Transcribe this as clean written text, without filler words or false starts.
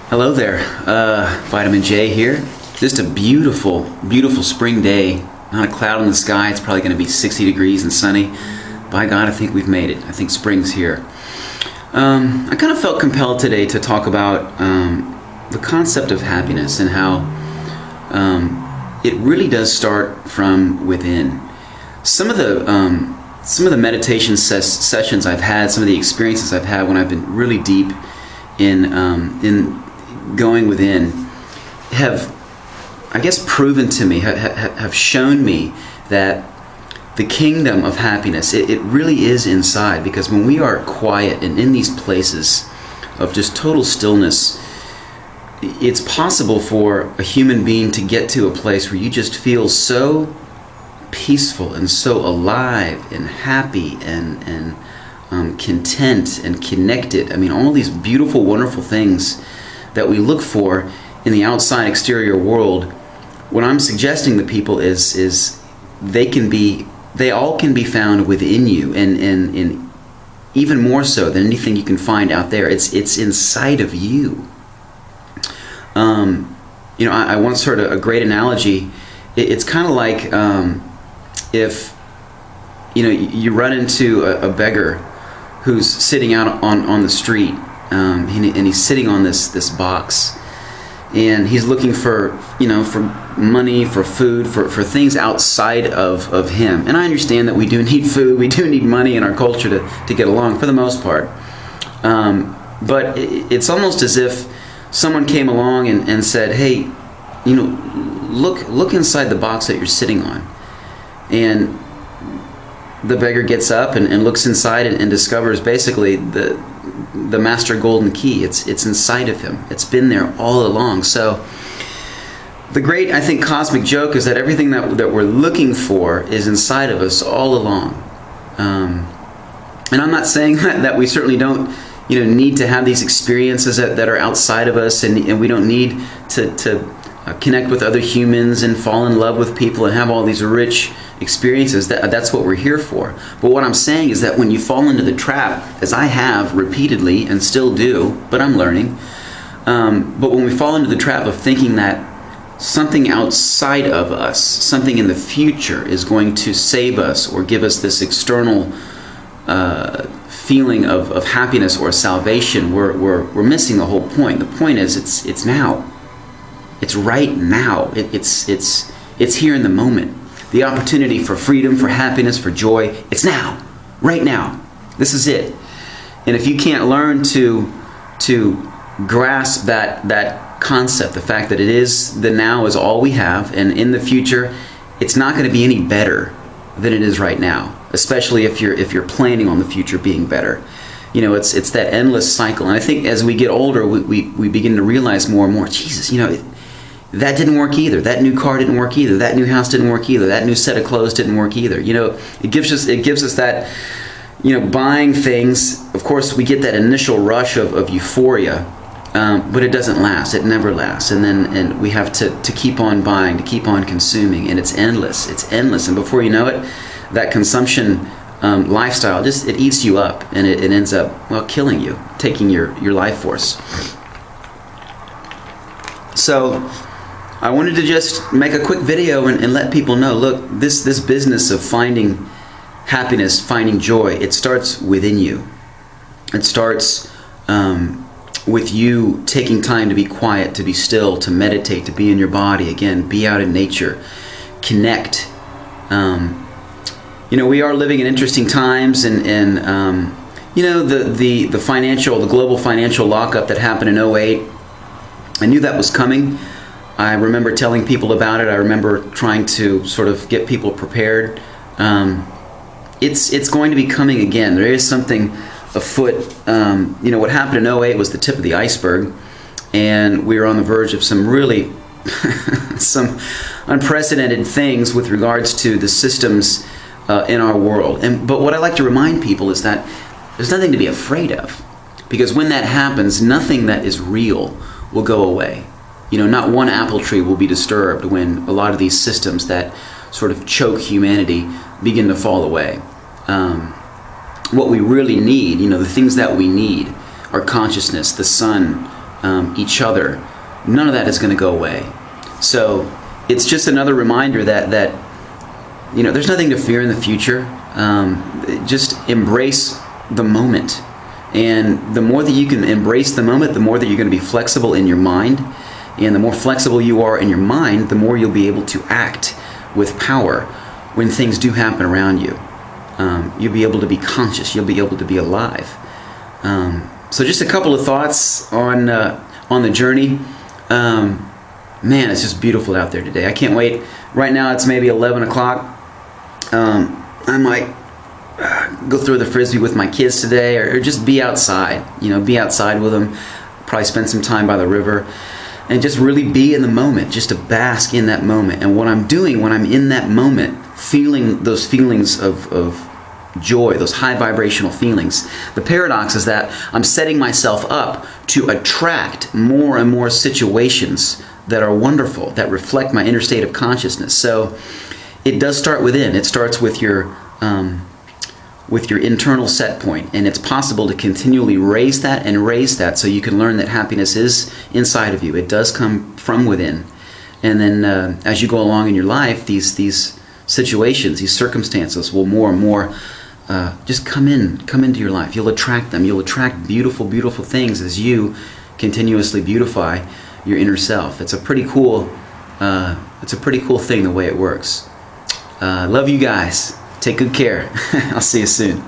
Hello there, Vitamin J here. Just a beautiful, beautiful spring day. Not a cloud in the sky. It's probably going to be 60 degrees and sunny. By God, I think we've made it. I think spring's here. I kind of felt compelled today to talk about the concept of happiness and how it really does start from within. Some of the meditation sessions I've had, some of the experiences I've had when I've been really deep in going within, have, I guess, proven to me, have shown me that the kingdom of happiness, it really is inside. Because when we are quiet and in these places of just total stillness, it's possible for a human being to get to a place where you just feel so peaceful and so alive and happy and content and connected. I mean, all these beautiful, wonderful things that we look for in the outside exterior world. What I'm suggesting to people is they all can be found within you, and even more so than anything you can find out there. It's inside of you. I once heard a great analogy. It's kind of like if you run into a beggar who's sitting out on the street, and he's sitting on this box, and he's looking for money, for food, for things outside of him. And I understand that we do need food, we do need money in our culture to get along for the most part. But it's almost as if someone came along and said, hey, look inside the box that you're sitting on. And the beggar gets up and looks inside and discovers basically the master golden key. It's inside of him. It's been there all along. So the great, I think, cosmic joke is that everything that we're looking for is inside of us all along. And I'm not saying that we certainly don't need to have these experiences that are outside of us, and we don't need to connect with other humans and fall in love with people and have all these rich experiences. That's what we're here for. But what I'm saying is that when you fall into the trap, as I have repeatedly and still do, but I'm learning, but when we fall into the trap of thinking that something outside of us, something in the future, is going to save us or give us this external feeling of happiness or salvation, we're missing the whole point. The point is it's now. It's right now. It's here in the moment. The opportunity for freedom, for happiness, for joy, it's now, right now. This is it. And if you can't learn to grasp that concept, the fact that the now is all we have, and in the future, it's not going to be any better than it is right now. Especially if you're planning on the future being better. It's that endless cycle. And I think as we get older, we begin to realize more and more, Jesus, that didn't work either. That new car didn't work either. That new house didn't work either. That new set of clothes didn't work either. It gives us that, buying things. Of course, we get that initial rush of euphoria, but it doesn't last. It never lasts. And we have to keep on buying, to keep on consuming, and it's endless. It's endless. And before you know it, that consumption lifestyle it eats you up, and it ends up killing you, taking your life force. So I wanted to just make a quick video and let people know, look, this business of finding happiness, finding joy, it starts within you. It starts with you taking time to be quiet, to be still, to meditate, to be in your body. Again, be out in nature, connect. We are living in interesting times, and the global financial lockup that happened in 2008, I knew that was coming. I remember telling people about it. I remember trying to sort of get people prepared. It's going to be coming again. There is something afoot. What happened in 2008 was the tip of the iceberg, and we were on the verge of some really some unprecedented things with regards to the systems in our world. But what I like to remind people is that there's nothing to be afraid of, because when that happens, nothing that is real will go away. Not one apple tree will be disturbed when a lot of these systems that sort of choke humanity begin to fall away. What we really need, the things that we need, are consciousness, the sun, each other, none of that is going to go away. So it's just another reminder that you know, there's nothing to fear in the future. Just embrace the moment. And the more that you can embrace the moment, the more that you're going to be flexible in your mind. And the more flexible you are in your mind, the more you'll be able to act with power when things do happen around you. You'll be able to be conscious. You'll be able to be alive. So just a couple of thoughts on the journey. Man, it's just beautiful out there today. I can't wait. Right now it's maybe 11 o'clock. I might go throw the frisbee with my kids today, or just be outside. You know, be outside with them. Probably spend some time by the river, and just really be in the moment, just to bask in that moment. And what I'm doing when I'm in that moment, feeling those feelings of joy, those high vibrational feelings. The paradox is that I'm setting myself up to attract more and more situations that are wonderful, that reflect my inner state of consciousness. So it does start within. It starts with your internal set point, and it's possible to continually raise that so you can learn that happiness is inside of you. It does come from within. And then as you go along in your life, these situations, these circumstances will more and more just come into your life. You'll attract them. You'll attract beautiful, beautiful things as you continuously beautify your inner self. It's a pretty cool thing the way it works. Love you guys. Take good care. I'll see you soon.